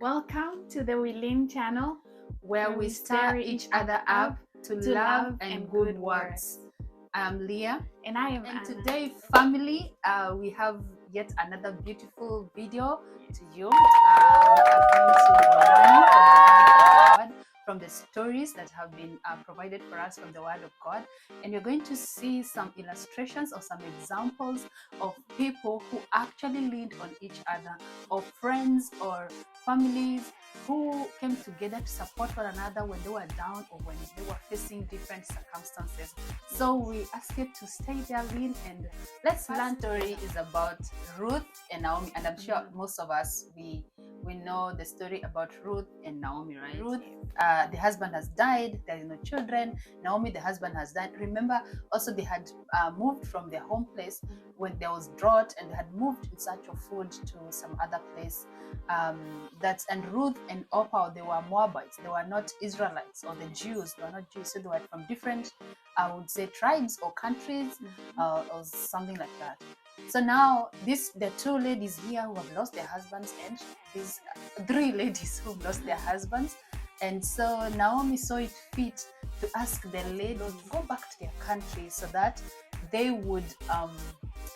Welcome to the Wilin channel, where we stir each other up to love and good words. I'm Leah, and I am and Anna. today, family, we have yet another beautiful video to you. From the stories that have been provided for us from the Word of God, and you're going to see some illustrations or some examples of people who actually leaned on each other, or friends or families who came together to support one another when they were down or when they were facing different circumstances. So we ask you to stay there, Lynn, and let's learn. The story is about Ruth and Naomi, and I'm sure most of us we know the story about Ruth and Naomi, right? Ruth, the husband has died, there are no children. Naomi, the husband has died. Remember, also they had moved from their home place when there was drought, and they had moved in search of food to some other place. And Ruth and Orpah, they were Moabites. They were not Israelites or the Jews. They were not Jews, so they were from different, I would say, tribes or countries, or something like that. So now the two ladies here who have lost their husbands, and these three ladies who've lost their husbands. And so Naomi saw it fit to ask the ladies to go back to their country so that they would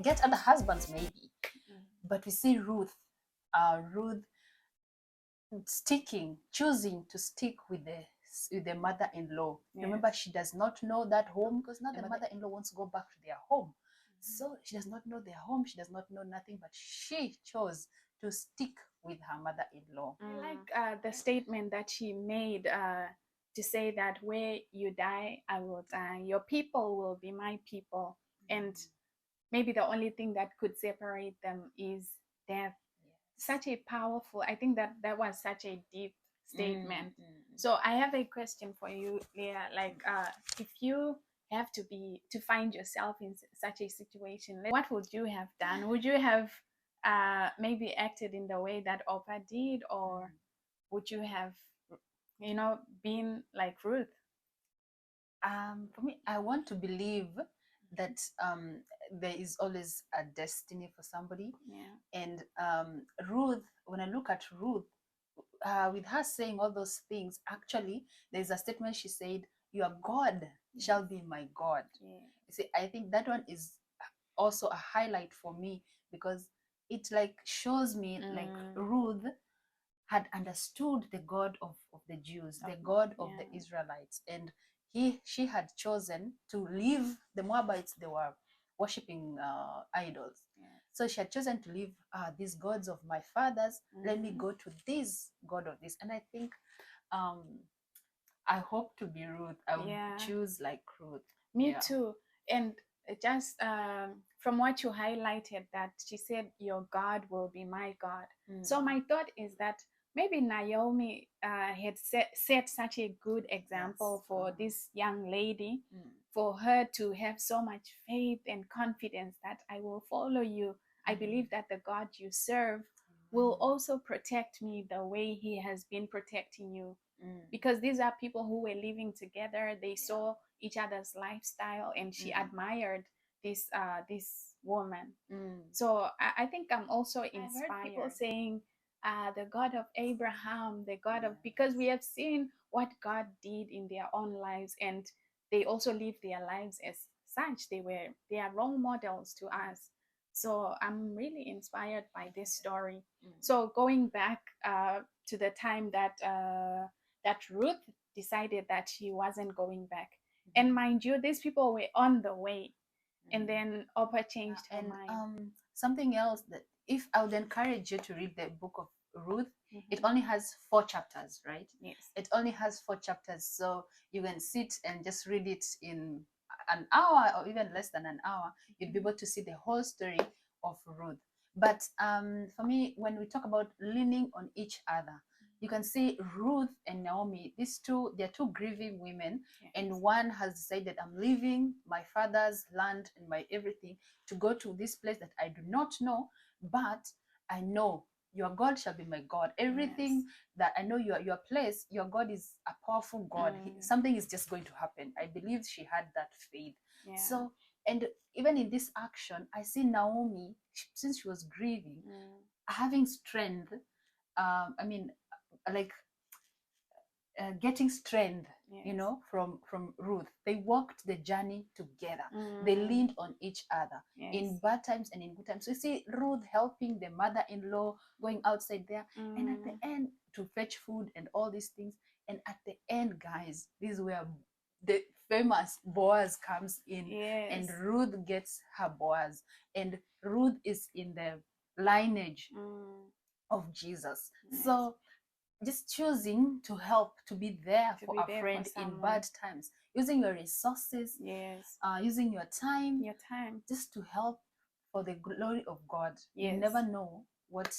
get other husbands maybe. But we see Ruth choosing to stick with the mother-in-law. Yes. Remember, she does not know that home, because now the mother-in-law wants to go back to their home. So she does not know their home, she does not know nothing, but she chose to stick with her mother-in-law. I like the statement that she made to say that where you die, I will die. Your people will be my people. And maybe the only thing that could separate them is death. Such a powerful, I think that was such a deep statement. So I have a question for you, Leah. Like, if you have to find yourself in such a situation, what would you have done? Would you have maybe acted in the way that Orpah did, or would you have, been like Ruth? For me, I want to believe that there is always a destiny for somebody. Yeah. And Ruth, when I look at Ruth, with her saying all those things, actually, there's a statement she said, "Your God shall be my God." Yeah. You see, I think that one is also a highlight for me, because it like shows me like Ruth had understood the God of the Jews, the God of the Israelites, and she had chosen to leave the Moabites. They were worshipping idols. So she had chosen to leave these gods of my fathers. Let me go to this God of this. And I think I hope to be Ruth. I would choose like Ruth. Me too. And just from what you highlighted, that she said, your God will be my God. So my thought is that maybe Naomi had set such a good example for this young lady, for her to have so much faith and confidence that I will follow you. I believe that the God you serve will also protect me the way he has been protecting you. Because these are people who were living together. They saw each other's lifestyle, and she admired this woman. So I think I'm also inspired. I've heard people saying the God of Abraham, the God of, because we have seen what God did in their own lives, and they also lived their lives as such. They are role models to us. So I'm really inspired by this story. So going back to the time that Ruth decided that she wasn't going back. And mind you, these people were on the way. And then Orpah changed her mind. Something else, that if I would encourage you to read the book of Ruth, it only has 4 chapters, right? Yes. It only has 4 chapters. So you can sit and just read it in an hour or even less than an hour. You'd be able to see the whole story of Ruth. But for me, when we talk about leaning on each other, you can see Ruth and Naomi, they're two grieving women. Yes. And one has decided, I'm leaving my father's land and my everything to go to this place that I do not know, but I know your God shall be my God. Everything that I know, your place, your God is a powerful God. Something is just going to happen. I believe she had that faith. So, and even in this action, I see Naomi, since she was grieving, having strength. like getting strength, you Yes. know, from Ruth. They walked the journey together. They Mm. leaned on each other Yes. in bad times and in good times. So you see Ruth helping the mother-in-law, going outside there, and at the end to fetch food and all these things. And at the end, guys, this is where the famous Boaz comes in. Yes. And Ruth gets her Boaz. And Ruth is in the lineage of Jesus. Yes. So just choosing to help, to be there To for be a there for friend in someone. bad times, using your resources, Yes. using your time, Just to help for the glory of God. You Yes. never know what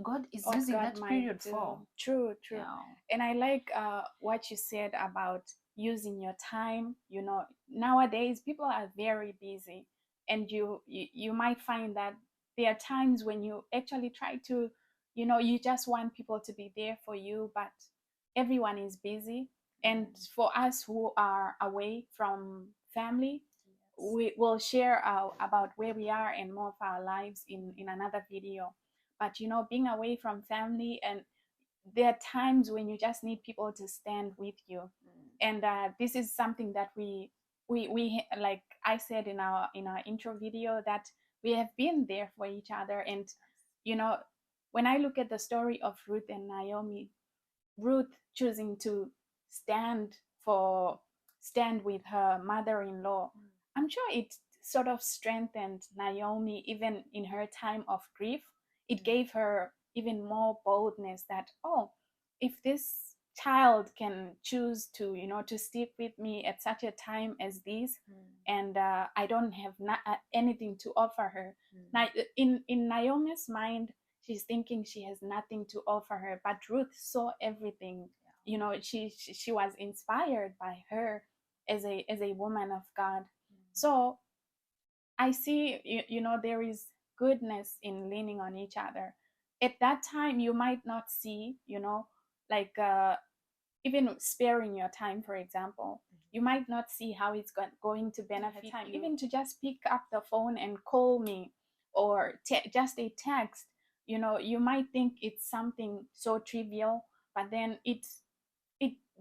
God is what using God that might period do. for. True. Yeah. And I like what you said about using your time. You know, nowadays people are very busy, and you might find that there are times when you actually try to, you know, you just want people to be there for you, but everyone is busy. And for us who are away from family, we will share about where we are and more of our lives in another video. But you know, being away from family, and there are times when you just need people to stand with you. And this is something that we like I said in our intro video, that we have been there for each other. And you know, when I look at the story of Ruth and Naomi, Ruth choosing to stand stand with her mother-in-law, I'm sure it sort of strengthened Naomi even in her time of grief. It gave her even more boldness that, oh, if this child can choose to, you know, to stick with me at such a time as this, and I don't have anything to offer her. Now, in Naomi's mind, she's thinking she has nothing to offer her, but Ruth saw everything. You know, she was inspired by her as a woman of God. So I see, you know, there is goodness in leaning on each other. At that time, you might not see, you know, like even sparing your time, for example, you might not see how it's going to benefit time. You. Even to just pick up the phone and call me, or just a text, you know, you might think it's something so trivial, but then it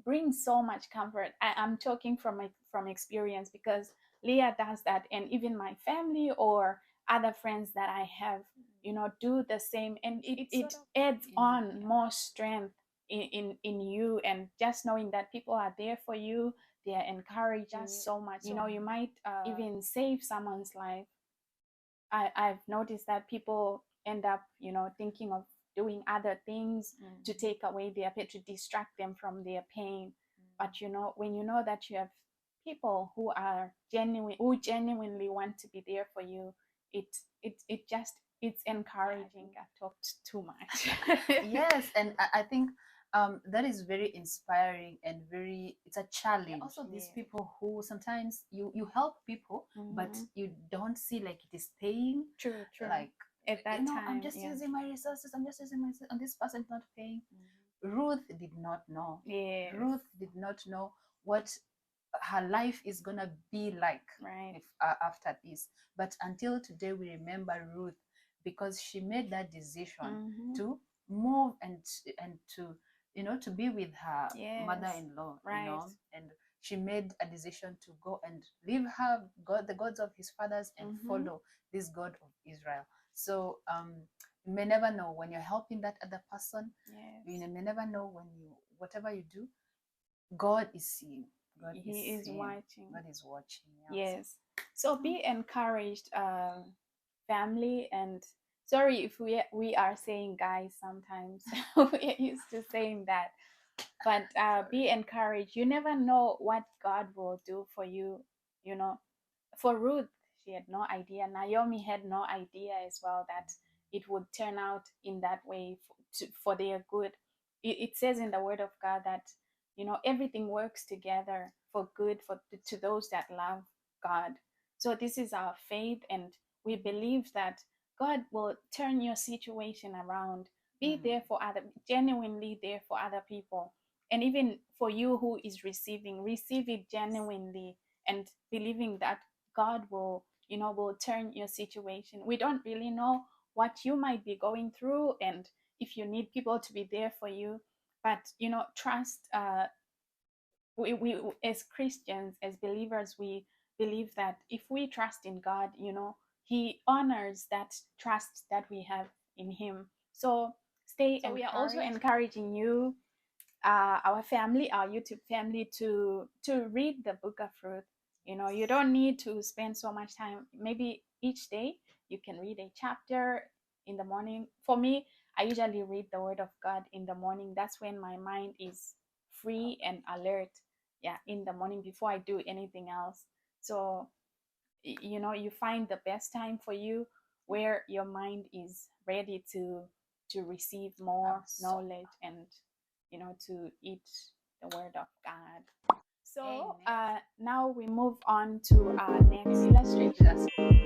brings so much comfort. I'm talking from experience, because Leah does that, and even my family or other friends that I have, you know, do the same, and it adds on more strength in you. And just knowing that people are there for you, they are encouraging you so much. You know, you might even save someone's life. I've noticed that people end up, you know, thinking of doing other things to take away their pain, to distract them from their pain. But you know, when you know that you have people who are genuine, who genuinely want to be there for you, it just, it's encouraging. I've talked too much. Yes, and I think that is very inspiring and very, it's a challenge. Also, these people who sometimes you help people, but you don't see like it is paying. True. Like At that you know, time, I'm just using my resources. I'm just using my, and this person's not paying. Ruth did not know. Yes. Ruth did not know what her life is gonna be like Right. if, after this. But until today, we remember Ruth because she made that decision to move and to, you know, to be with her mother-in-law, Right. you know, and she made a decision to go and leave her God, the gods of his fathers, and follow this God of Israel. So you may never know when you're helping that other person. You may never know when you, whatever you do, God is seeing. God He is seeing. watching. God is watching. Yes. So be encouraged, family. And sorry if we are saying guys sometimes. We're used to saying that. But be encouraged. You never know what God will do for you. You know, for Ruth, she had no idea. Naomi had no idea as well that it would turn out in that way for their good. It says in the Word of God that, you know, everything works together for good for to those that love God. So this is our faith, and we believe that God will turn your situation around. Be there for other, genuinely there for other people. And even for you who is receiving, receive it genuinely, and believing that God will, you know, will turn your situation. We don't really know what you might be going through, and if you need people to be there for you. But trust, we as Christians, as believers, we believe that if we trust in God, he honors that trust that we have in him. So stay encouraged. We are also encouraging you, our family, our YouTube family, to read the Book of Ruth. You don't need to spend so much time. Maybe each day you can read a chapter in the morning. For me, I usually read the Word of God in the morning. That's when my mind is free and alert. Yeah, in the morning before I do anything else. So you find the best time for you where your mind is ready to receive more knowledge and to eat the Word of God. So now we move on to our next illustration.